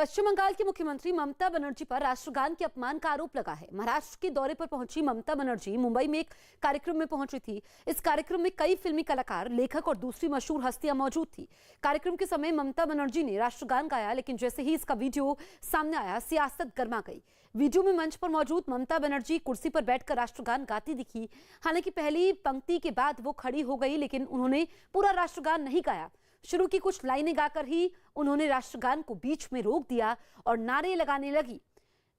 पश्चिम बंगाल की मुख्यमंत्री ममता बनर्जी पर राष्ट्रगान के अपमान का आरोप लगा है। महाराष्ट्र के दौरे पर पहुंची ममता बनर्जी मुंबई में एक कार्यक्रम में पहुंची थी। इस कार्यक्रम में कई फिल्मी कलाकार, लेखक और दूसरी मशहूर हस्तियां मौजूद थी। कार्यक्रम के समय ममता बनर्जी ने राष्ट्रगान गाया, लेकिन जैसे ही इसका वीडियो सामने आया, सियासत गर्मा गई। वीडियो में मंच पर मौजूद ममता बनर्जी कुर्सी पर बैठकर राष्ट्रगान गाती दिखी। हालांकि पहली पंक्ति के बाद वो खड़ी हो गई, लेकिन उन्होंने पूरा राष्ट्रगान नहीं गाया। शुरू की कुछ लाइनें गाकर ही उन्होंने राष्ट्रगान को बीच में रोक दिया और नारे लगाने लगी।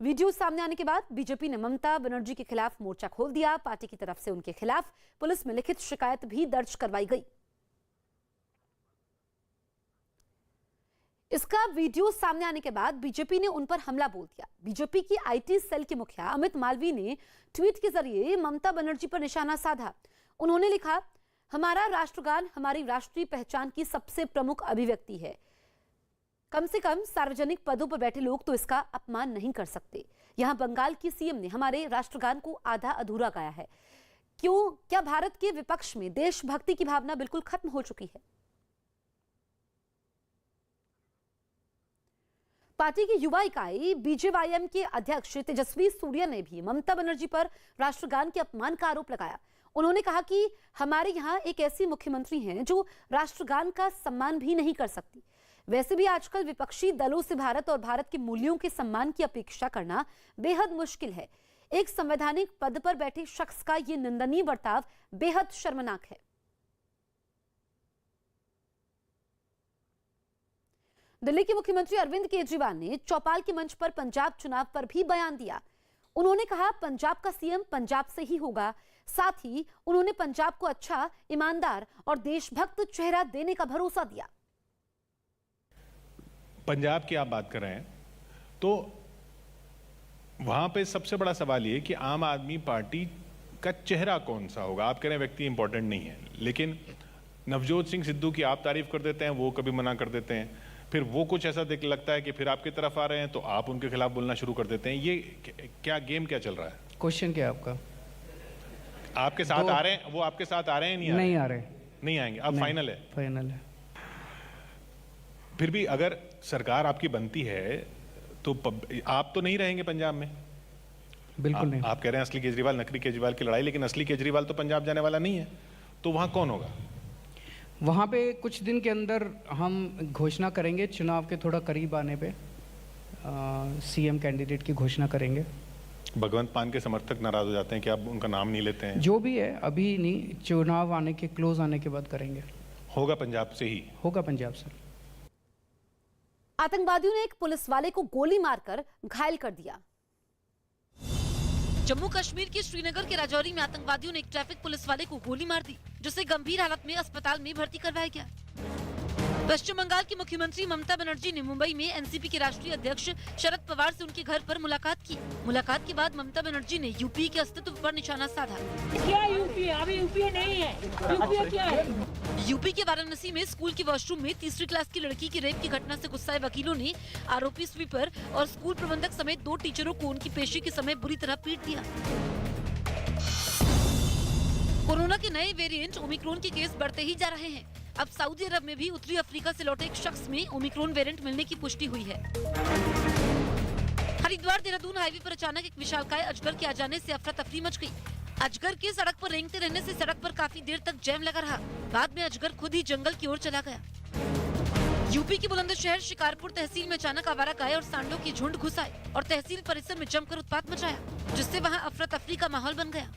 वीडियो सामने आने के बाद बीजेपी ने ममता बनर्जी के खिलाफ मोर्चा खोल दिया। पार्टी की तरफ से उनके खिलाफ पुलिस में लिखित शिकायत भी दर्ज करवाई गई। इसका वीडियो सामने आने के बाद बीजेपी ने उन पर हमला बोल दिया। बीजेपी की आईटी सेल के मुखिया अमित मालवीय ने ट्वीट के जरिए ममता बनर्जी पर निशाना साधा। उन्होंने लिखा, हमारा राष्ट्रगान हमारी राष्ट्रीय पहचान की सबसे प्रमुख अभिव्यक्ति है। कम से कम सार्वजनिक पदों पर बैठे लोग तो इसका अपमान नहीं कर सकते। यहां बंगाल की सीएम ने हमारे राष्ट्रगान को आधा अधूरा गाया है। क्या भारत के विपक्ष में देशभक्ति की भावना बिल्कुल खत्म हो चुकी है? पार्टी की युवा इकाई बीजेवाईएम के अध्यक्ष तेजस्वी सूर्या ने भी ममता बनर्जी पर राष्ट्रगान के अपमान का आरोप लगाया। उन्होंने कहा कि हमारे यहाँ एक ऐसी मुख्यमंत्री हैं जो राष्ट्रगान का सम्मान भी नहीं कर सकती। वैसे भी आजकल विपक्षी दलों से भारत और भारत के मूल्यों के सम्मान की अपेक्षा करना बेहद मुश्किल है। एक संवैधानिक पद पर बैठे शख्स का ये निंदनीय बर्ताव बेहद शर्मनाक है। दिल्ली के मुख्यमंत्री अरविंद केजरीवाल ने चौपाल के मंच पर पंजाब चुनाव पर भी बयान दिया। उन्होंने कहा, पंजाब का सीएम पंजाब से ही होगा। साथ ही उन्होंने पंजाब को अच्छा, ईमानदार और देशभक्त चेहरा देने का भरोसा दिया। पंजाब की आप बात कर रहे हैं तो वहां पे सबसे बड़ा सवाल ये कि आम आदमी पार्टी का चेहरा कौन सा होगा। आप कह रहे हैं व्यक्ति इंपॉर्टेंट नहीं है, लेकिन नवजोत सिंह सिद्धू की आप तारीफ कर देते हैं, वो कभी मना कर देते हैं। फिर वो कुछ ऐसा देख लगता है कि फिर आपकी तरफ आ रहे हैं तो आप उनके खिलाफ बोलना शुरू कर देते हैं। ये क्या गेम क्या चल रहा है? क्वेश्चन क्या है आपका? आपके साथ आ रहे हैं, वो आपके साथ आ रहे हैं? नहीं आ रहे, नहीं आएंगे। अब फाइनल है? फाइनल है। फिर भी अगर सरकार आपकी बनती है तो आप तो नहीं रहेंगे पंजाब में? बिल्कुल नहीं। आप कह रहे हैं असली केजरीवाल नकली केजरीवाल की लड़ाई, लेकिन असली केजरीवाल तो पंजाब जाने वाला नहीं है, तो वहां कौन होगा? वहाँ पे कुछ दिन के अंदर हम घोषणा करेंगे, चुनाव के थोड़ा करीब आने पे सीएम कैंडिडेट की घोषणा करेंगे। भगवंत मान के समर्थक नाराज हो जाते हैं कि आप उनका नाम नहीं लेते हैं। जो भी है अभी नहीं, चुनाव आने के क्लोज आने के बाद करेंगे। होगा पंजाब से ही? होगा पंजाब से। आतंकवादियों ने एक पुलिस वाले को गोली मारकर घायल कर दिया। जम्मू कश्मीर के श्रीनगर के राजौरी में आतंकवादियों ने एक ट्रैफिक पुलिस वाले को गोली मार दी, जिसे गंभीर हालत में अस्पताल में भर्ती करवाया गया। पश्चिम बंगाल की मुख्यमंत्री ममता बनर्जी ने मुंबई में एनसीपी के राष्ट्रीय अध्यक्ष शरद पवार से उनके घर पर मुलाकात की। मुलाकात के बाद ममता बनर्जी ने यूपी के अस्तित्व पर निशाना साधा। क्या यूपी? अभी यूपी नहीं है। यूपी क्या है? यूपी के वाराणसी में स्कूल के वॉशरूम में तीसरी क्लास की लड़की की रेप की घटना से गुस्साए वकीलों ने आरोपी स्वीपर और स्कूल प्रबंधक समेत 2 टीचरों को उनकी पेशी के समय बुरी तरह पीट दिया। कोरोना के नए वेरिएंट ओमिक्रॉन के केस बढ़ते ही जा रहे हैं। अब सऊदी अरब में भी उत्तरी अफ्रीका से लौटे एक शख्स में ओमिक्रॉन वेरिएंट मिलने की पुष्टि हुई है। हरिद्वार देहरादून हाईवे पर अचानक एक विशालकाय अजगर के आ जाने से अफरा तफरी मच गई। अजगर के सड़क पर रेंगते रहने से सड़क पर काफी देर तक जैम लगा रहा। बाद में अजगर खुद ही जंगल की ओर चला गया। यूपी के बुलंदशहर शिकारपुर तहसील में अचानक आवारा गाय और सांडों की झुंड घुस आए और तहसील परिसर में जमकर उत्पात मचाया, जिससे वहां अफरा तफरी का माहौल बन गया।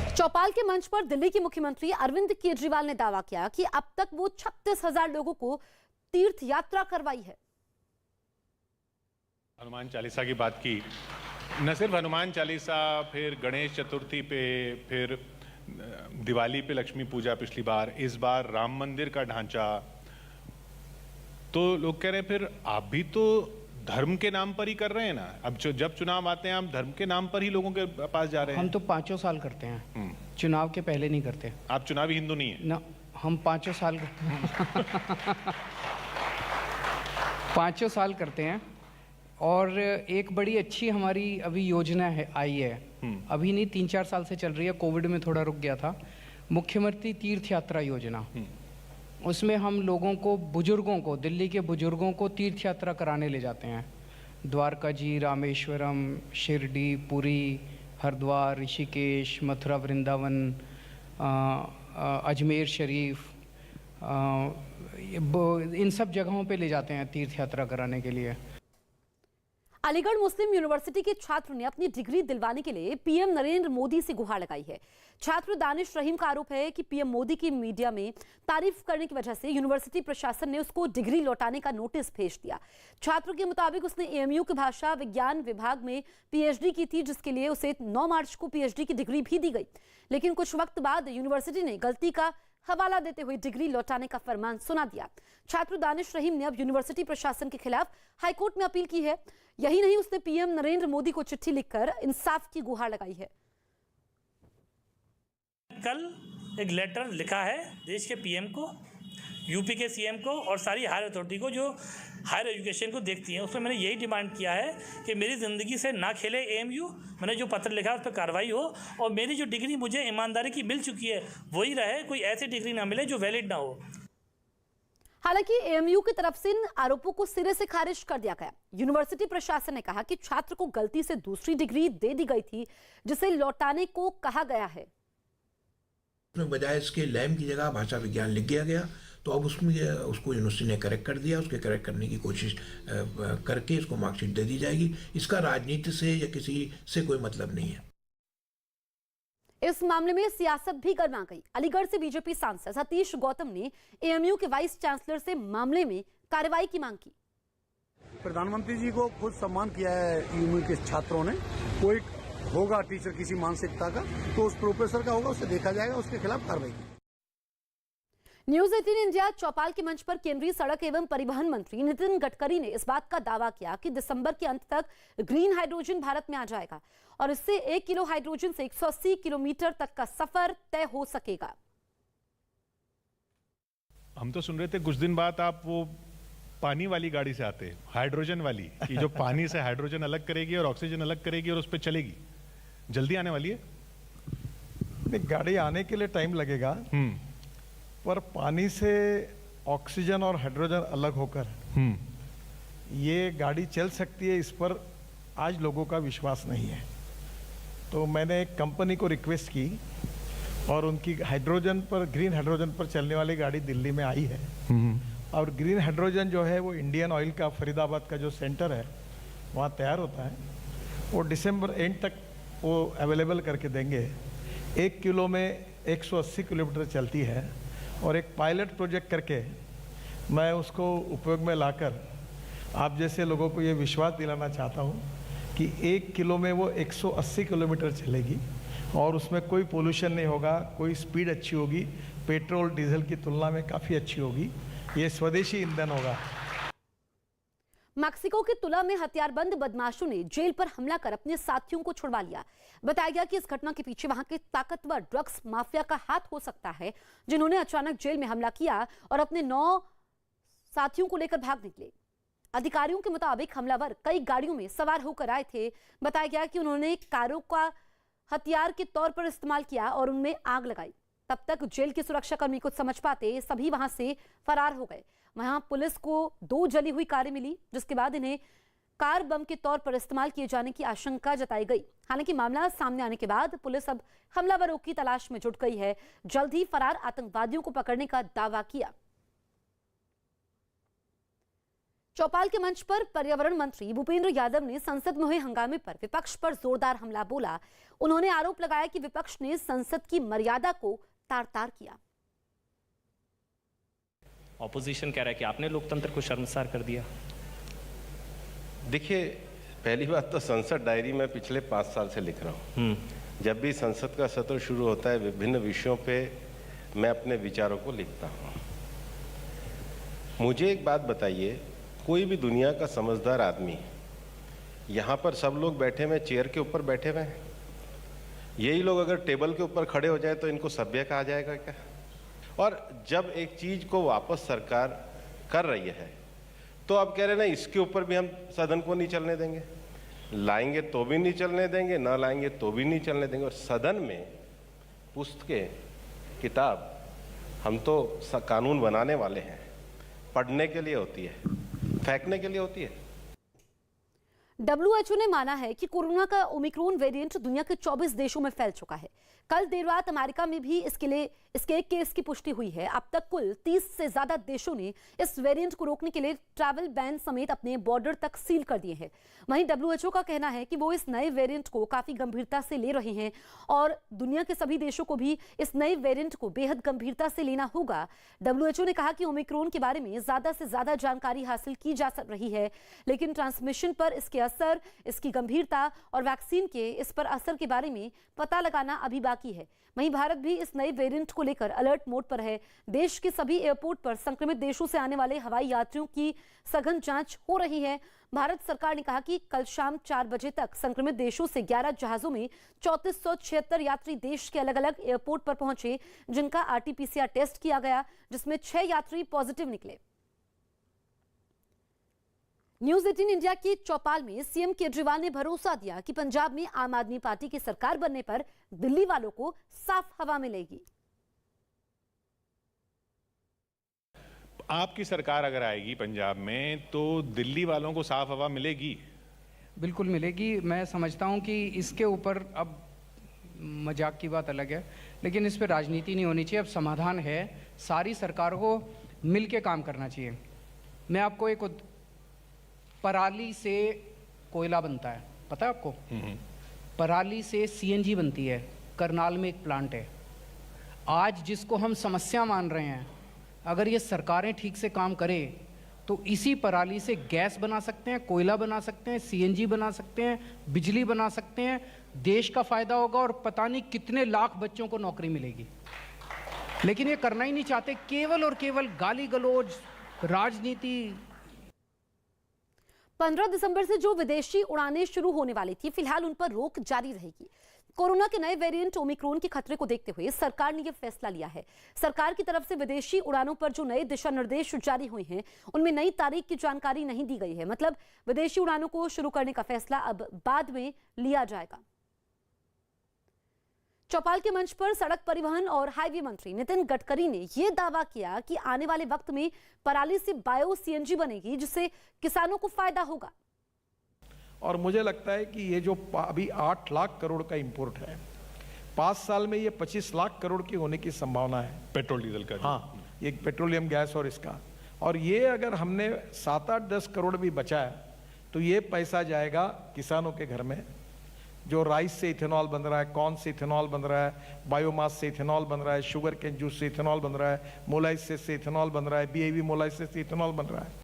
चौपाल के मंच पर दिल्ली के मुख्यमंत्री अरविंद केजरीवाल ने दावा किया कि अब तक वो 36,000 लोगों को तीर्थ यात्रा करवाई है। हनुमान चालीसा की बात की, न सिर्फ हनुमान चालीसा, फिर गणेश चतुर्थी पे, फिर दिवाली पे लक्ष्मी पूजा पिछली बार, इस बार राम मंदिर का ढांचा। तो लोग कह रहे हैं फिर आप भी तो धर्म के नाम पर ही कर रहे हैं ना। अब जब चुनाव आते हैं आप धर्म के नाम पर ही लोगों के पास जा रहे हैं। हम तो 5 साल करते हैं, चुनाव के पहले नहीं करते। आप चुनावी हिंदू नहीं है ना? हम 5 साल 5 साल करते हैं। और एक बड़ी अच्छी हमारी अभी योजना है, आई है, अभी नहीं 3-4 साल से चल रही है, कोविड में थोड़ा रुक गया था, मुख्यमंत्री तीर्थ यात्रा योजना। उसमें हम लोगों को, बुजुर्गों को, दिल्ली के बुजुर्गों को तीर्थ यात्रा कराने ले जाते हैं। द्वारका जी, रामेश्वरम, शिरडी, पुरी, हरिद्वार, ऋषिकेश, मथुरा, वृंदावन, अजमेर शरीफ, इन सब जगहों पे ले जाते हैं तीर्थ यात्रा कराने के लिए। अलीगढ़ मुस्लिम यूनिवर्सिटी के छात्र ने अपनी डिग्री दिलवाने के लिए पीएम नरेंद्र मोदी से गुहार लगाई है। छात्र दानिश रहीम का आरोप है कि पीएम मोदी की मीडिया में तारीफ करने की वजह से यूनिवर्सिटी प्रशासन ने उसको डिग्री लौटाने का नोटिस भेज दिया। छात्र के मुताबिक उसने एएमयू के भाषा विज्ञान विभाग में पीएचडी की थी, जिसके लिए उसे 9 मार्च को पीएचडी की डिग्री भी दी गई। लेकिन कुछ वक्त बाद यूनिवर्सिटी ने गलती का हवाला देते हुए डिग्री लौटाने का फरमान सुना दिया। छात्र दानिश रहीम ने अब यूनिवर्सिटी प्रशासन के खिलाफ हाईकोर्ट में अपील की है। यही नहीं, उसने पीएम नरेंद्र मोदी को चिट्ठी लिखकर इंसाफ की गुहार लगाई है। कल एक लेटर लिखा है देश के पीएम को, यूपी के सीएम को और सारी हायर अथॉरिटी को जो हायर एजुकेशन को देखती हैं। उसमें मैंने यही डिमांड किया है कि मेरी ज़िंदगी से ना खेले एएमयू। मैंने जो पत्र लिखा है उस पर कार्रवाई हो और मेरी जो डिग्री मुझे ईमानदारी की मिल चुकी है वही रहे, कोई ऐसी डिग्री ना मिले जो वैलिड ना हो। हालांकि एएमयू की तरफ से इन आरोपों को सिरे से खारिज कर दिया गया। यूनिवर्सिटी प्रशासन ने कहा कि छात्र को गलती से दूसरी डिग्री दे दी गई थी, जिसे लौटाने को कहा गया है। बजाय इसके लैम की जगह भाषा विज्ञान लिख दिया गया, तो अब उसमें उसको यूनिवर्सिटी ने करेक्ट कर दिया। उसके करेक्ट करने की कोशिश करके इसको मार्कशीट दे दी जाएगी। इसका राजनीति से या किसी से कोई मतलब नहीं है। इस मामले में सियासत भी गर्मा गई। अलीगढ़ से बीजेपी सांसद सतीश गौतम ने एएमयू के वाइस चांसलर से मामले में कार्रवाई की मांग की। प्रधानमंत्री जी को खुद सम्मान किया है एएमयू के छात्रों ने। कोई होगा टीचर किसी मानसिकता का तो उस प्रोफेसर का होगा, उसे देखा जाएगा, उसके खिलाफ कार्रवाई की। न्यूज 18 इंडिया चौपाल के मंच पर केंद्रीय सड़क एवं परिवहन मंत्री नितिन गडकरी ने इस बात का दावा किया कि दिसंबर के अंत तक ग्रीन हाइड्रोजन भारत में आ जाएगा और इससे 1 किलो हाइड्रोजन से 180 किलोमीटर तक का सफर तय हो सकेगा। हम तो सुन रहे थे कुछ दिन बाद आप वो पानी वाली गाड़ी से आते, हाइड्रोजन वाली, कि जो पानी से हाइड्रोजन अलग करेगी और ऑक्सीजन अलग करेगी और उस पर चलेगी। जल्दी आने वाली है? नहीं, गाड़ी आने के लिए टाइम लगेगा, पर पानी से ऑक्सीजन और हाइड्रोजन अलग होकर ये गाड़ी चल सकती है, इस पर आज लोगों का विश्वास नहीं है। तो मैंने एक कंपनी को रिक्वेस्ट की और उनकी हाइड्रोजन पर, ग्रीन हाइड्रोजन पर चलने वाली गाड़ी दिल्ली में आई है। और ग्रीन हाइड्रोजन जो है वो इंडियन ऑयल का फरीदाबाद का जो सेंटर है वहाँ तैयार होता है। वो दिसंबर एंड तक वो अवेलेबल करके देंगे। 1 किलो में 180 किलोमीटर चलती है और एक पायलट प्रोजेक्ट करके मैं उसको उपयोग में लाकर आप जैसे लोगों को ये विश्वास दिलाना चाहता हूँ कि 1 किलो में वो 180 किलोमीटर चलेगी और उसमें कोई पोल्यूशन नहीं होगा, कोई स्पीड अच्छी होगी, पेट्रोल डीजल की तुलना में काफ़ी अच्छी होगी। ये स्वदेशी ईंधन होगा। मैक्सिको के तुला में हथियारबंद बदमाशों ने जेल पर हमला कर अपने साथियों को छुड़वा लिया। बताया गया कि इस घटना के पीछे वहां के ताकतवर ड्रग्स माफिया का हाथ हो सकता है, जिन्होंने अचानक जेल में हमला किया और अपने 9 साथियों को लेकर भाग निकले। अधिकारियों के मुताबिक हमलावर कई गाड़ियों में सवार होकर आए थे। बताया गया कि उन्होंने कारों का हथियार के तौर पर इस्तेमाल किया और उनमें आग लगाई। तब तक जेल के सुरक्षाकर्मी कुछ समझ पाते सभी वहां से फरार हो गए। वहां पुलिस को 2 जली हुई कारें मिली, जिसके बाद इन्हें कार बम के तौर पर इस्तेमाल किए जाने की आशंका जताई गई। हालांकि मामला सामने आने के बाद पुलिस अब हमलावरों की तलाश में जुट गई है। जल्द ही फरार आतंकवादियों को पकड़ने का दावा किया। चौपाल के मंच पर पर्यावरण मंत्री भूपेंद्र यादव ने संसद में हुए हंगामे पर विपक्ष पर जोरदार हमला बोला। उन्होंने आरोप लगाया कि विपक्ष ने संसद की मर्यादा को तार-तार किया। ऑपोजिशन कह रहा है कि आपने लोकतंत्र को शर्मसार कर दिया। देखिए, पहली बात तो संसद डायरी में पिछले 5 साल से लिख रहा हूँ। जब भी संसद का सत्र शुरू होता है विभिन्न विषयों पे मैं अपने विचारों को लिखता हूँ। मुझे एक बात बताइए, कोई भी दुनिया का समझदार आदमी, यहाँ पर सब लोग बैठे हुए चेयर के ऊपर बैठे हुए हैं, यही लोग अगर टेबल के ऊपर खड़े हो जाए तो इनको सभ्य कहा जाएगा क्या? और जब एक चीज को वापस सरकार कर रही है तो अब कह रहे ना इसके ऊपर भी हम सदन को नहीं चलने देंगे, लाएंगे तो भी नहीं चलने देंगे, ना लाएंगे तो भी नहीं चलने देंगे। और सदन में पुस्तकें, किताब हम तो कानून बनाने वाले हैं, पढ़ने के लिए होती है, फेंकने के लिए होती है। WHO ने माना है कि कोरोना का ओमिक्रॉन वेरिएंट दुनिया के 24 देशों में फैल चुका है। कल देर रात अमेरिका में भी इसके एक केस की पुष्टि हुई है। अब तक कुल 30 से ज्यादा देशों ने इस वेरिएंट को रोकने के लिए ट्रैवल बैन समेत अपने बॉर्डर तक सील कर दिए हैं। वहीं WHO का कहना है कि वो इस नए वेरिएंट को काफी गंभीरता से ले रहे हैं और दुनिया के सभी देशों को भी इस नए वेरिएंट को बेहद गंभीरता से लेना होगा। WHO ने कहा कि ओमिक्रॉन के बारे में ज्यादा से ज्यादा जानकारी हासिल की जा रही है, लेकिन ट्रांसमिशन पर इसके असर, इसकी गंभीरता और वैक्सीन के इस पर असर के बारे में पता लगाना अभी बाकी है। वहीं भारत भी इस नए वेरिएंट को लेकर अलर्ट मोड पर है। देश के सभी एयरपोर्ट पर संक्रमित देशों से आने वाले हवाई यात्रियों की सघन जांच हो रही है। भारत सरकार ने कहा कि कल शाम 4 बजे तक संक्रमित देशों से 11 जहाजों में 3476 यात्री देश के अलग अलग एयरपोर्ट पर पहुंचे, जिनका RT-PCR टेस्ट किया गया, जिसमें 6 यात्री पॉजिटिव निकले। न्यूज 18 इंडिया के चौपाल में सीएम केजरीवाल ने भरोसा दिया कि पंजाब में आम आदमी पार्टी की सरकार बनने पर दिल्ली वालों को साफ हवा मिलेगी। आपकी सरकार अगर आएगी पंजाब में तो दिल्ली वालों को साफ हवा मिलेगी? बिल्कुल मिलेगी। मैं समझता हूं कि इसके ऊपर अब मजाक की बात अलग है, लेकिन इस पर राजनीति नहीं होनी चाहिए। अब समाधान है, सारी सरकार को मिल के काम करना चाहिए। मैं आपको एक पराली से कोयला बनता है, पता है आपको? पराली से CNG बनती है, करनाल में एक प्लांट है। आज जिसको हम समस्या मान रहे हैं, अगर ये सरकारें ठीक से काम करें तो इसी पराली से गैस बना सकते हैं, कोयला बना सकते हैं, CNG बना सकते हैं, बिजली बना सकते हैं। देश का फायदा होगा और पता नहीं कितने लाख बच्चों को नौकरी मिलेगी। लेकिन ये करना ही नहीं चाहते, केवल और केवल गाली गलौज, राजनीति। 15 दिसंबर से जो विदेशी उड़ानें शुरू होने वाली थी, फिलहाल उन पर रोक जारी रहेगी। कोरोना के नए वेरिएंट ओमिक्रॉन के खतरे को देखते हुए सरकार ने यह फैसला लिया है। सरकार की तरफ से विदेशी उड़ानों पर जो नए दिशा निर्देश जारी हुए हैं, उनमें नई तारीख की जानकारी नहीं दी गई है। मतलब विदेशी उड़ानों को शुरू करने का फैसला अब बाद में लिया जाएगा। चौपाल के मंच पर सड़क परिवहन और हाईवे मंत्री नितिन गडकरी ने यह दावा किया कि आने वाले वक्त में पराली से बायो CNG बनेगी, जिससे किसानों को फायदा होगा। और मुझे लगता है कि ये जो अभी 8 लाख करोड़ का इंपोर्ट है, 5 साल में ये 25 लाख करोड़ की होने की संभावना है। पेट्रोल डीजल का? हाँ, ये पेट्रोलियम गैस और इसका। और ये अगर हमने 7-8-10 करोड़ भी बचाया तो ये पैसा जाएगा किसानों के घर में। जो राइस से इथेनॉल बन रहा है, कॉर्न से इथेनॉल बन रहा है, बायोमास से इथेनॉल बन रहा है, शुगर केन जूस से इथेनॉल बन रहा है, मोलाइसिस से इथेनॉल बन रहा है, BAV मोलाइसिस से इथेनॉल बन रहा है।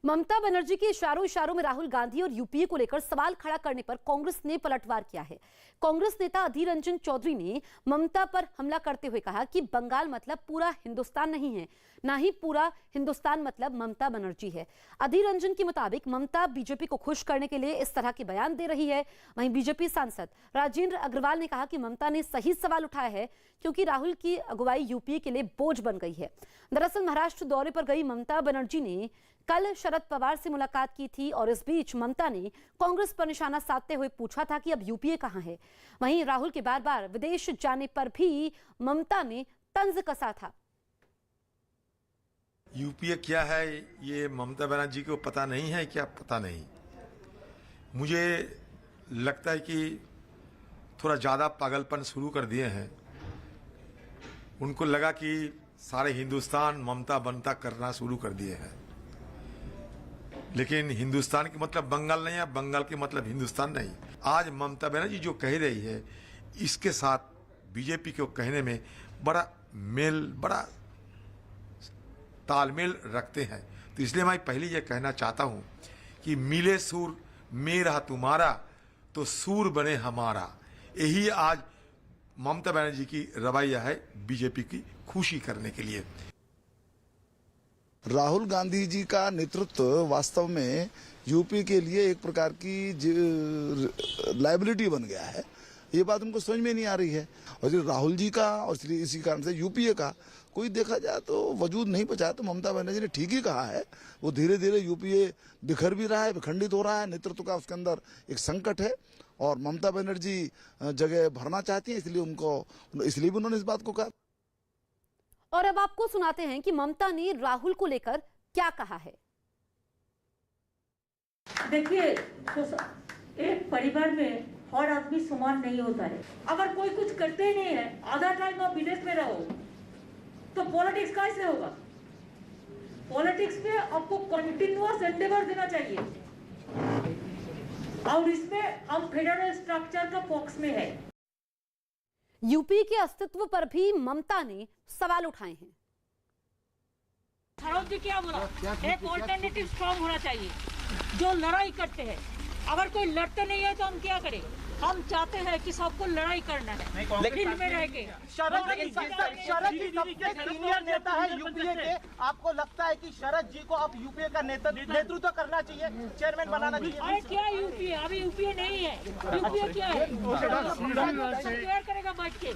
ममता बनर्जी के इशारों में राहुल गांधी और यूपीए को लेकर सवाल खड़ा करने पर कांग्रेस ने पलटवार किया है। कांग्रेस नेता अधीर रंजन चौधरी ने ममता पर हमला करते हुए कहा कि बंगाल मतलब पूरा हिंदुस्तान नहीं है, ना ही पूरा हिंदुस्तान मतलब ममता बनर्जी है। अधीर रंजन के मुताबिक ममता बीजेपी को खुश करने के लिए इस तरह के बयान दे रही है। वहीं बीजेपी सांसद राजेंद्र अग्रवाल ने कहा कि ममता ने सही सवाल उठाया है, क्योंकि राहुल की अगुवाई यूपीए के लिए बोझ बन गई है। दरअसल महाराष्ट्र दौरे पर गई ममता बनर्जी ने कल शरद पवार से मुलाकात की थी और इस बीच ममता ने कांग्रेस पर निशाना साधते हुए पूछा था कि अब यूपीए कहां है। वहीं राहुल के बार बार विदेश जाने पर भी ममता ने तंज कसा था। यूपीए क्या है ये ममता बनर्जी को पता नहीं है क्या? पता नहीं। मुझे लगता है कि थोड़ा ज़्यादा पागलपन शुरू कर दिए हैं। उनको लगा कि सारे हिंदुस्तान ममता बनता करना शुरू कर दिए हैं, लेकिन हिंदुस्तान के मतलब बंगाल नहीं है, बंगाल के मतलब हिंदुस्तान नहीं। आज ममता बनर्जी जो कह रही है, इसके साथ बीजेपी को कहने में बड़ा तालमेल रखते हैं। तो इसलिए मैं पहले ये कहना चाहता हूँ कि मिले सूर मेरा तुम्हारा तो सूर बने हमारा। यही आज ममता बनर्जी की रवैया है बीजेपी की खुशी करने के लिए। राहुल गांधी जी का नेतृत्व वास्तव में यूपी के लिए एक प्रकार की लायबिलिटी बन गया है। ये बात उनको समझ में नहीं आ रही है। और राहुल जी का और इसी कारण से यूपीए का कोई देखा जाए तो वजूद नहीं बचा। तो ममता बनर्जी ने ठीक ही कहा है। वो धीरे धीरे यूपीए बिखर भी रहा है, विखंडित हो रहा है। नेतृत्व का उसके अंदर एक संकट है और ममता बनर्जी जगह भरना चाहती है, इसलिए भी उन्होंने इस बात को कहा। और अब आपको सुनाते हैं कि ममता ने राहुल को लेकर क्या कहा है। देखिए, एक परिवार में हर आदमी समान नहीं होता है। अगर कोई कुछ करते ही नहीं है, आधा टाइम आप विदेश में रहो, तो पॉलिटिक्स कैसे होगा? पॉलिटिक्स में आपको कंटिन्यूअस एंडेवर देना चाहिए, और इसमें हम फेडरल स्ट्रक्चर का पक्ष में है। यूपी के अस्तित्व पर भी ममता ने सवाल उठाए हैं। राहुल जी क्या बोला? एक ऑल्टरनेटिव स्ट्रॉन्ग होना चाहिए जो लड़ाई करते हैं। अगर कोई लड़ते नहीं है तो हम क्या करें? हम चाहते हैं कि सबको लड़ाई करना है, लेकिन में रह के। शरद जी सबसे सीनियर नेता है यूपीए के, आपको लगता है कि शरद जी को अब यूपीए का नेतृत्व करना चाहिए, चेयरमैन बनाना चाहिए? अरे क्या यूपीए? अभी यूपीए नहीं है। यूपीए क्या है? शेयर करेगा बैठ के।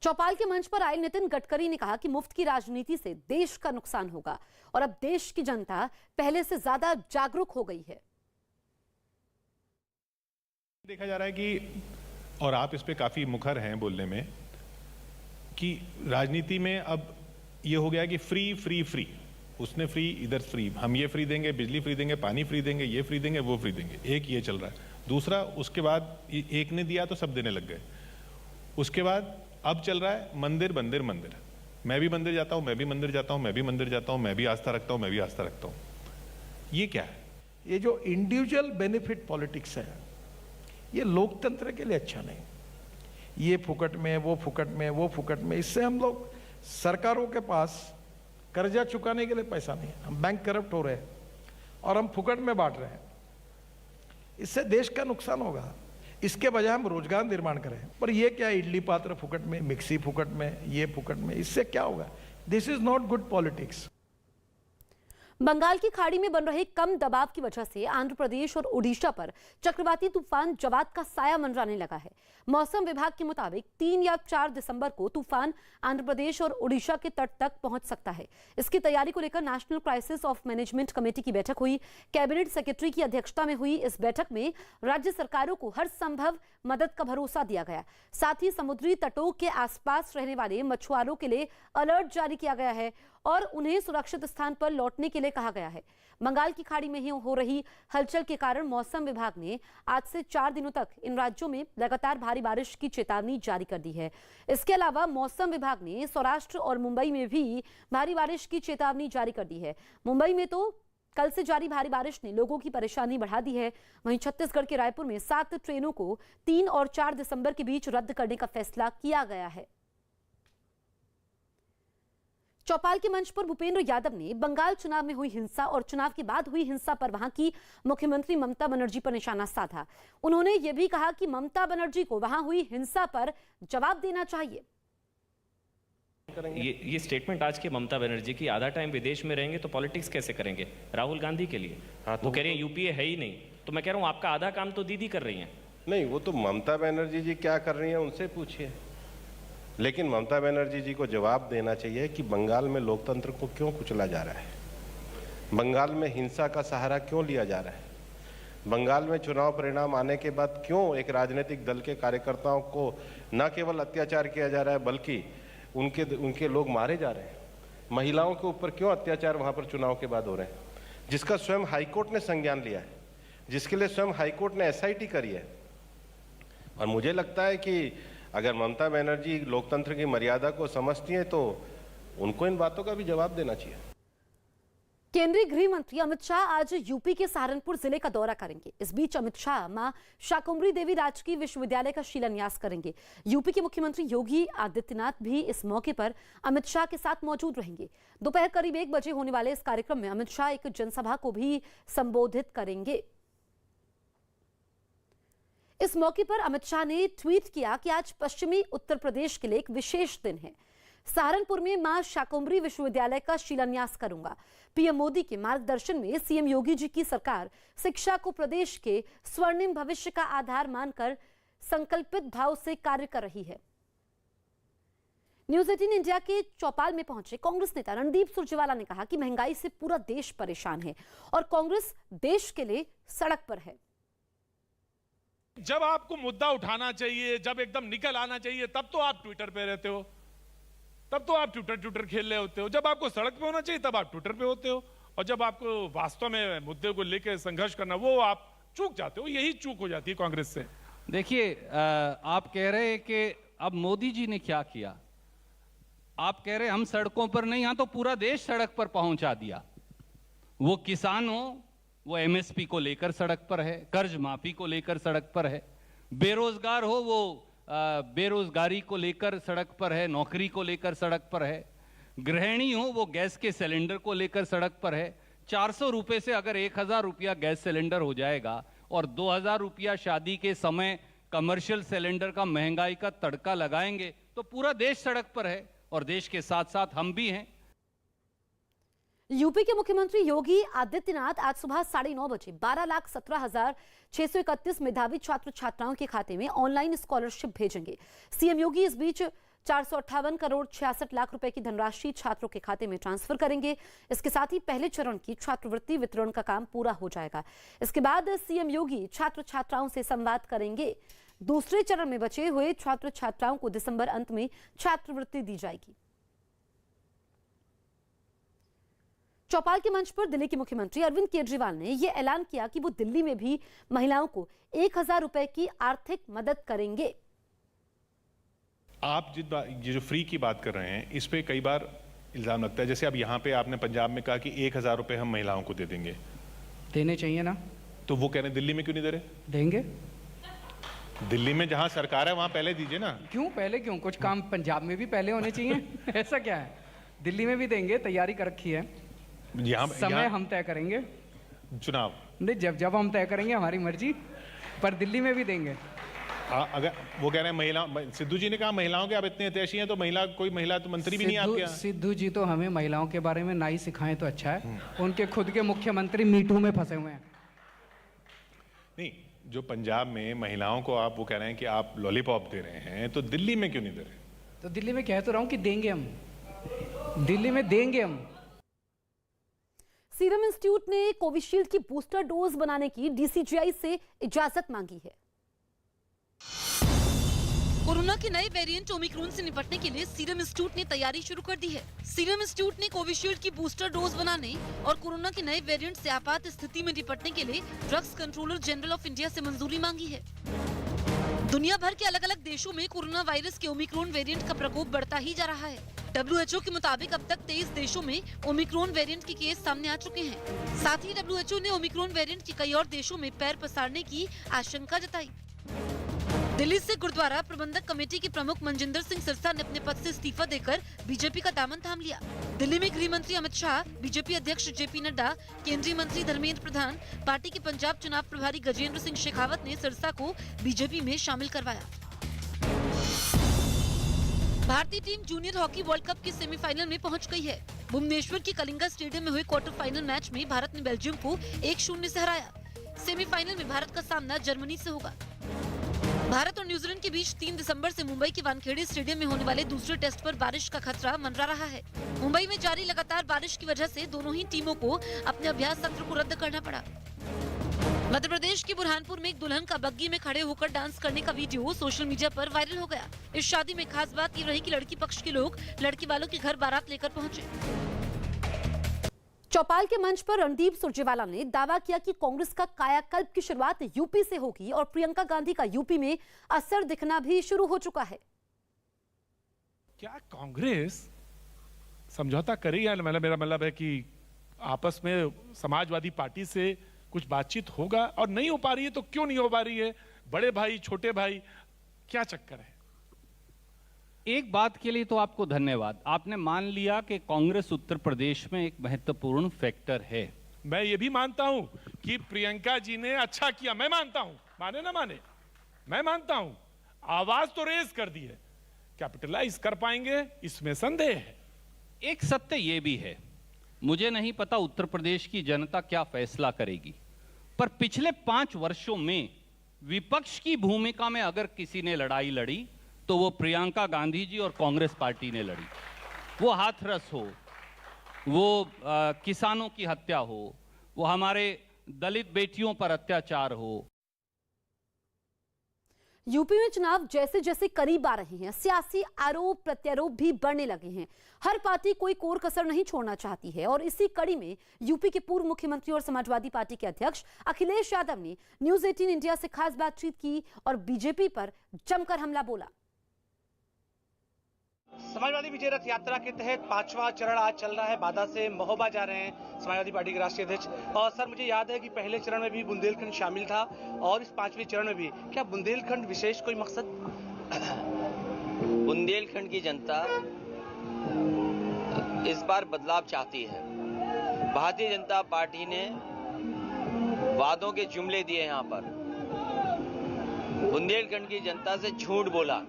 चौपाल के मंच पर आए नितिन गडकरी ने कहा कि मुफ्त की राजनीति से देश का नुकसान होगा और अब देश की जनता पहले से ज्यादा जागरूक हो गई है। देखा जा रहा है कि, और आप इस पे काफी मुखर हैं बोलने में, कि राजनीति में अब ये हो गया कि फ्री फ्री फ्री, उसने फ्री, इधर फ्री, हम ये फ्री देंगे, बिजली फ्री देंगे, पानी फ्री देंगे, ये फ्री देंगे, वो फ्री देंगे। एक ये चल रहा है। दूसरा, उसके बाद एक ने दिया तो सब देने लग गए। उसके बाद अब चल रहा है मंदिर मंदिर मंदिर, मैं भी मंदिर जाता हूं, मैं भी मंदिर जाता हूं, मैं भी मंदिर जाता हूं, मैं भी आस्था रखता हूं, मैं भी आस्था रखता हूं। ये क्या है? ये जो इंडिविजुअल बेनिफिट पॉलिटिक्स है, ये लोकतंत्र के लिए अच्छा नहीं। ये फुकट में, वो फुकट में, वो फुकट में, इससे हम लोग सरकारों के पास कर्जा चुकाने के लिए पैसा नहीं है, हम बैंक करप्ट हो रहे हैं और हम फुकट में बांट रहे हैं। इससे देश का नुकसान होगा। इसके बजाय हम रोजगार निर्माण करें। पर ये क्या, इडली पात्र फुकट में, मिक्सी फुकट में, ये फुकट में, इससे क्या होगा? This is not good politics. Bengal की खाड़ी में बन रहे कम दबाव की वजह से आंध्र प्रदेश और ओडिशा पर चक्रवाती तूफान जवाद का साया मंडराने लगा है। मौसम विभाग के मुताबिक 3 या 4 दिसंबर को तूफान आंध्र प्रदेश और ओडिशा के तट तक पहुंच सकता है। इसकी तैयारी को लेकर national crisis of management committee की बैठक हुई। कैबिनेट सेक्रेटरी की अध्यक्षता में हुई इस बैठक में राज्य सरकारों को हर संभव मदद का भरोसा दिया गया। साथ ही समुद्री तटों के आसपास रहने वाले मछुआरों के लिए अलर्ट जारी किया गया है और उन्हें सुरक्षित स्थान पर लौटने के लिए कहा गया है। बंगाल की खाड़ी में ही हो रही हलचल के कारण मौसम विभाग ने आज से 4 दिनों तक इन राज्यों में लगातार भारी बारिश की चेतावनी जारी कर दी है। इसके अलावा मौसम विभाग ने सौराष्ट्र और मुंबई में भी भारी बारिश की चेतावनी जारी कर दी है। मुंबई में तो कल से जारी भारी बारिश ने लोगों की परेशानी बढ़ा दी है। वहीं छत्तीसगढ़ के रायपुर में 7 ट्रेनों को 3 और 4 दिसंबर के बीच रद्द करने का फैसला किया गया है। चौपाल के मंच पर भूपेंद्र यादव ने बंगाल चुनाव में हुई हिंसा और चुनाव के बाद हुई हिंसा पर वहां की मुख्यमंत्री ममता बनर्जी पर निशाना साधा। उन्होंने यह भी कहा कि ममता बनर्जी को वहां हुई हिंसा पर जवाब देना चाहिए। ये स्टेटमेंट आज के ममता बनर्जी की, आधा टाइम विदेश में रहेंगे तो पॉलिटिक्स कैसे करेंगे राहुल गांधी के लिए? वो कह रहे हैं यूपीए है ही नहीं, तो मैं कह रहा हूं आपका आधा काम तो दीदी कर रही हैं। नहीं, वो तो ममता बनर्जी जी क्या कर रही हैं उनसे पूछिए। लेकिन ममता बनर्जी जी को जवाब देना चाहिए कि बंगाल में लोकतंत्र को क्यों कुचला जा रहा है, बंगाल में हिंसा का सहारा क्यों लिया जा रहा है, बंगाल में चुनाव परिणाम आने के बाद क्यों एक राजनीतिक दल के कार्यकर्ताओं को न केवल अत्याचार किया जा रहा है बल्कि उनके लोग मारे जा रहे हैं, महिलाओं के ऊपर क्यों अत्याचार वहां पर चुनाव के बाद हो रहे हैं, जिसका स्वयं हाईकोर्ट ने संज्ञान लिया है, जिसके लिए स्वयं हाईकोर्ट ने एसआईटी करी है। और मुझे लगता है कि अगर ममता बनर्जी लोकतंत्र की मर्यादा को समझती हैं तो उनको इन बातों का भी जवाब देना चाहिए। केंद्रीय गृह मंत्री अमित शाह आज यूपी के सहारनपुर जिले का दौरा करेंगे। इस बीच अमित शाह मां शाकुंभरी देवी राजकीय विश्वविद्यालय का शिलान्यास करेंगे। यूपी के मुख्यमंत्री योगी आदित्यनाथ भी इस मौके पर अमित शाह के साथ मौजूद रहेंगे। दोपहर करीब 1 बजे होने वाले इस कार्यक्रम में अमित शाह एक जनसभा को भी संबोधित करेंगे। इस मौके पर अमित शाह ने ट्वीट किया कि आज पश्चिमी उत्तर प्रदेश के लिए एक विशेष दिन है। सहारनपुर में मां शाकुंभरी विश्वविद्यालय का शिलान्यास करूंगा। पीएम मोदी के मार्गदर्शन में सीएम योगी जी की सरकार शिक्षा को प्रदेश के स्वर्णिम भविष्य का आधार मानकर संकल्पित भाव से कार्य कर रही है। न्यूज 18 इंडिया के चौपाल में पहुंचे कांग्रेस नेता रणदीप सुरजेवाला ने कहा कि महंगाई से पूरा देश परेशान है और कांग्रेस देश के लिए सड़क पर है। जब आपको मुद्दा उठाना चाहिए, जब एकदम निकल आना चाहिए, तब तो आप ट्विटर पे रहते हो। तब तो आप ट्विटर ट्विटर खेल रहे होते हो। जब आपको सड़क पे होना चाहिए तब आप ट्विटर पे होते हो, और जब आपको वास्तव में मुद्दे को लेकर संघर्ष करना, वो आप चूक जाते हो। यही चूक हो जाती है कांग्रेस से। देखिए, आप कह रहे हैं कि अब मोदी जी ने क्या किया। आप कह रहे हैं हम सड़कों पर नहीं, यहां तो पूरा देश सड़क पर पहुंचा दिया। वो किसान हो, वो एमएसपी को लेकर सड़क पर है, कर्ज माफी को लेकर सड़क पर है, बेरोजगार हो, वो बेरोजगारी को लेकर सड़क पर है, नौकरी को लेकर सड़क पर है, गृहिणी हो, वो गैस के सिलेंडर को लेकर सड़क पर है। 400 रुपए से अगर 1000 रुपया गैस सिलेंडर हो जाएगा और 2000 रुपया शादी के समय कमर्शियल सिलेंडर का महंगाई का तड़का लगाएंगे तो पूरा देश सड़क पर है, और देश के साथ साथ हम भी हैं। यूपी के मुख्यमंत्री योगी आदित्यनाथ आज सुबह 9:30 बजे 12,17,631 मेधावी छात्र छात्राओं के खाते में ऑनलाइन स्कॉलरशिप भेजेंगे। सीएम योगी इस बीच 458 करोड़ 66 लाख रुपए की धनराशि छात्रों के खाते में ट्रांसफर करेंगे। इसके साथ ही पहले चरण की छात्रवृत्ति वितरण का काम पूरा हो जाएगा। इसके बाद सीएम योगी छात्र छात्राओं से संवाद करेंगे। दूसरे चरण में बचे हुए छात्र छात्राओं को दिसंबर अंत में छात्रवृत्ति दी जाएगी। चौपाल के मंच पर दिल्ली के मुख्यमंत्री अरविंद केजरीवाल ने यह ऐलान किया कि वो दिल्ली में भी महिलाओं को 1000 रुपए की आर्थिक मदद करेंगे। आप ये जो फ्री की बात कर रहे हैं, इस पे कई बार इल्जाम लगता है। जैसे अब यहाँ पे आपने पंजाब में कहा कि 1000 रुपए हम महिलाओं को दे देंगे। देने चाहिए ना। तो वो कह रहे हैं दिल्ली में क्यों नहीं दे रहे? देंगे। दिल्ली में जहां सरकार है वहां पहले दीजिए ना। क्यों पहले क्यों? कुछ काम पंजाब में भी पहले होने चाहिए। ऐसा क्या है? दिल्ली में भी देंगे, तैयारी कर रखी है। समय हम तय करेंगे, चुनाव नहीं, जब हम तय करेंगे, हमारी मर्जी, पर दिल्ली में भी देंगे। अगर वो कह रहे हैं महिला, सिद्धू जी ने कहा महिलाओं के आप इतने हितैषी हैं, तो कोई महिला तो मंत्री भी नहीं आपके यहाँ। सिद्धू जी तो हमें महिलाओं के बारे में ना ही सिखाएं तो अच्छा है। उनके खुद के मुख्यमंत्री मीटू में फंसे हुए हैं। नहीं, जो पंजाब में महिलाओं को आप वो कह रहे हैं कि आप लॉलीपॉप दे रहे हैं, तो दिल्ली में क्यों नहीं दे रहे? तो दिल्ली में कह तो रहा हूं कि देंगे हम, दिल्ली में देंगे हम। सीरम इंस्टीट्यूट ने कोविशील्ड की बूस्टर डोज बनाने की डीसीजीआई से इजाजत मांगी है। कोरोना के नए वेरिएंट ओमिक्रॉन से निपटने के लिए सीरम इंस्टीट्यूट ने तैयारी शुरू कर दी है। सीरम इंस्टीट्यूट ने कोविशील्ड की बूस्टर डोज बनाने और कोरोना के नए वेरिएंट से आपात स्थिति में निपटने के लिए drugs controller general of India से मंजूरी मांगी है। दुनिया भर के अलग अलग देशों में कोरोना वायरस के ओमिक्रॉन वेरिएंट का प्रकोप बढ़ता ही जा रहा है। WHO के मुताबिक अब तक 23 देशों में ओमिक्रॉन वेरिएंट के केस सामने आ चुके हैं। साथ ही WHO ने ओमिक्रॉन वेरिएंट के कई और देशों में पैर पसारने की आशंका जताई। दिल्ली से गुरुद्वारा प्रबंधक कमेटी के प्रमुख मनजिंदर सिंह सिरसा ने अपने पद से इस्तीफा देकर बीजेपी का दामन थाम लिया। दिल्ली में गृह मंत्री अमित शाह, बीजेपी अध्यक्ष जेपी नड्डा, केंद्रीय मंत्री धर्मेंद्र प्रधान, पार्टी के पंजाब चुनाव प्रभारी गजेंद्र सिंह शेखावत ने सिरसा को बीजेपी में शामिल करवाया। भारतीय team junior hockey world cup के सेमीफाइनल में पहुंच गई है। भुवनेश्वर के कलिंगा स्टेडियम में हुए क्वार्टर फाइनल मैच में भारत ने बेल्जियम को 1-0 से हराया। सेमीफाइनल में भारत का सामना जर्मनी से होगा। भारत और न्यूजीलैंड के बीच 3 दिसंबर से मुंबई के वानखेड़े स्टेडियम में होने वाले दूसरे टेस्ट पर बारिश का खतरा मंडरा रहा है। मुंबई में जारी लगातार बारिश की वजह से दोनों ही टीमों को अपने अभ्यास सत्र को रद्द करना पड़ा। मध्य प्रदेश के बुरहानपुर में एक दुल्हन का बग्गी में खड़े होकर डांस करने का वीडियो सोशल मीडिया पर वायरल हो गया। इस शादी में खास बात ये रही कि लड़की पक्ष के लोग लड़की वालों के घर बारात लेकर पहुंचे। चौपाल के मंच पर रणदीप सुरजेवाला ने दावा किया कि कांग्रेस का कायाकल्प की शुरुआत यूपी से होगी और प्रियंका गांधी का यूपी में असर दिखना भी शुरू हो चुका है। क्या कांग्रेस समझौता करेगी? मेरा मतलब है कि आपस में समाजवादी पार्टी से कुछ बातचीत होगा, और नहीं हो पा रही है तो क्यों नहीं हो पा रही है? बड़े भाई, छोटे भाई, क्या चक्कर है? एक बात के लिए तो आपको धन्यवाद। आपने मान लिया कि कांग्रेस उत्तर प्रदेश में एक महत्वपूर्ण फैक्टर है। मैं ये भी मानता हूं कि प्रियंका जी ने अच्छा किया, मैं मानता हूं, माने ना माने, मैं मानता हूं। आवाज तो रेज कर दी है, कैपिटलाइज कर पाएंगे इसमें संदेह है। एक सत्य ये भी है, मुझे नहीं पता उत्तर प्रदेश की जनता क्या फैसला करेगी, पर पिछले 5 वर्षों में विपक्ष की भूमिका में अगर किसी ने लड़ाई लड़ी तो वो प्रियंका गांधी जी और कांग्रेस पार्टी ने लड़ी। वो हाथरस हो, वो किसानों की हत्या हो, वो हमारे दलित बेटियों पर अत्याचार हो। यूपी में चुनाव जैसे जैसे करीब आ रहे हैं, सियासी आरोप प्रत्यारोप भी बढ़ने लगे हैं। हर पार्टी कोई कोर कसर नहीं छोड़ना चाहती है और इसी कड़ी में यूपी के पूर्व मुख्यमंत्री और समाजवादी पार्टी के अध्यक्ष अखिलेश यादव ने न्यूज 18 इंडिया से खास बातचीत की और बीजेपी पर जमकर हमला बोला। समाजवादी विजय रथ यात्रा के तहत 5वां चरण आज चल रहा है। बादा से महोबा जा रहे हैं समाजवादी पार्टी के राष्ट्रीय अध्यक्ष। और सर, मुझे याद है कि पहले चरण में भी बुंदेलखंड शामिल था और इस 5वें चरण में भी। क्या बुंदेलखंड विशेष कोई मकसद? बुंदेलखंड की जनता इस बार बदलाव चाहती है। भारतीय जनता पार्टी ने वादों के जुमले दिए यहाँ पर, बुंदेलखंड की जनता से झूठ बोला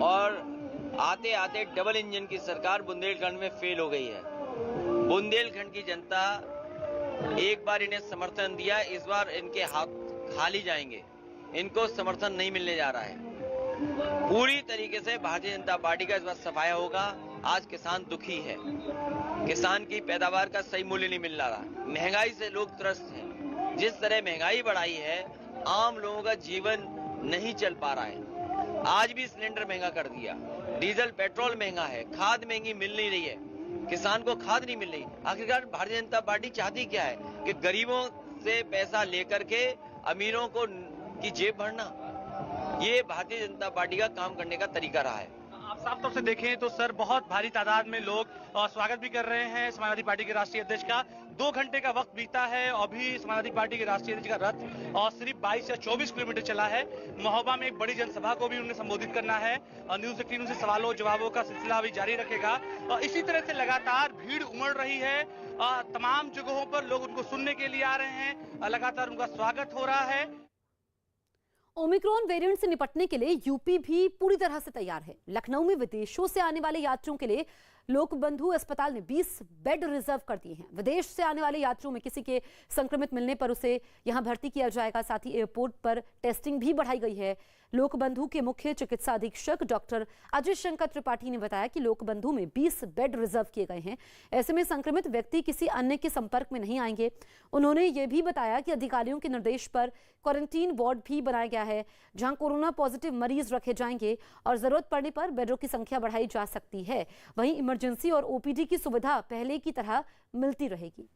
और आते आते डबल इंजन की सरकार बुंदेलखंड में फेल हो गई है। बुंदेलखंड की जनता एक बार इन्हें समर्थन दिया, इस बार इनके हाथ खाली जाएंगे, इनको समर्थन नहीं मिलने जा रहा है। पूरी तरीके से भारतीय जनता पार्टी का इस बार सफाया होगा। आज किसान दुखी है, किसान की पैदावार का सही मूल्य नहीं मिल रहा, महंगाई से लोग त्रस्त हैं। जिस तरह महंगाई बढ़ाई है, आम लोगों का जीवन नहीं चल पा रहा है। आज भी सिलेंडर महंगा कर दिया, डीजल पेट्रोल महंगा है, खाद महंगी मिल नहीं रही है, किसान को खाद नहीं मिल रही। आखिरकार भारतीय जनता पार्टी चाहती क्या है कि गरीबों से पैसा लेकर के अमीरों को की जेब भरना। ये भारतीय जनता पार्टी का काम करने का तरीका रहा है। आप साफ तौर से देखें तो सर, बहुत भारी तादाद में लोग स्वागत भी कर रहे हैं समाजवादी पार्टी के राष्ट्रीय अध्यक्ष का। 2 घंटे का वक्त बीता है और अभी समाजवादी पार्टी के राष्ट्रीय अध्यक्ष का रथ और सिर्फ 22 या 24 किलोमीटर चला है। महोबा में एक बड़ी जनसभा को भी उन्हें संबोधित करना है और न्यूज 18 से सवालों जवाबों का सिलसिला भी जारी रखेगा। और इसी तरह से लगातार भीड़ उमड़ रही है। तमाम जगहों पर लोग उनको सुनने के लिए आ रहे हैं, लगातार उनका स्वागत हो रहा है। ओमिक्रॉन वेरिएंट से निपटने के लिए यूपी भी पूरी तरह से तैयार है। लखनऊ में विदेशों से आने वाले यात्रियों के लिए लोकबंधु अस्पताल ने 20 बेड रिजर्व कर दिए हैं। विदेश से आने वाले यात्रियों में किसी के संक्रमित मिलने पर उसे यहां भर्ती किया जाएगा। साथ ही एयरपोर्ट पर टेस्टिंग भी बढ़ाई गई है। लोकबंधु के मुख्य चिकित्सा अधीक्षक डॉक्टर अजय शंकर त्रिपाठी ने बताया कि लोकबंधु में 20 बेड रिजर्व किए गए हैं। ऐसे में संक्रमित व्यक्ति किसी अन्य के संपर्क में नहीं आएंगे। उन्होंने ये भी बताया कि अधिकारियों के निर्देश पर क्वारंटीन वार्ड भी बनाया गया है, जहां कोरोना पॉजिटिव मरीज रखे जाएंगे और जरूरत पड़ने पर बेडों की संख्या बढ़ाई जा सकती है। वहीं इमरजेंसी और ओपीडी की सुविधा पहले की तरह मिलती रहेगी।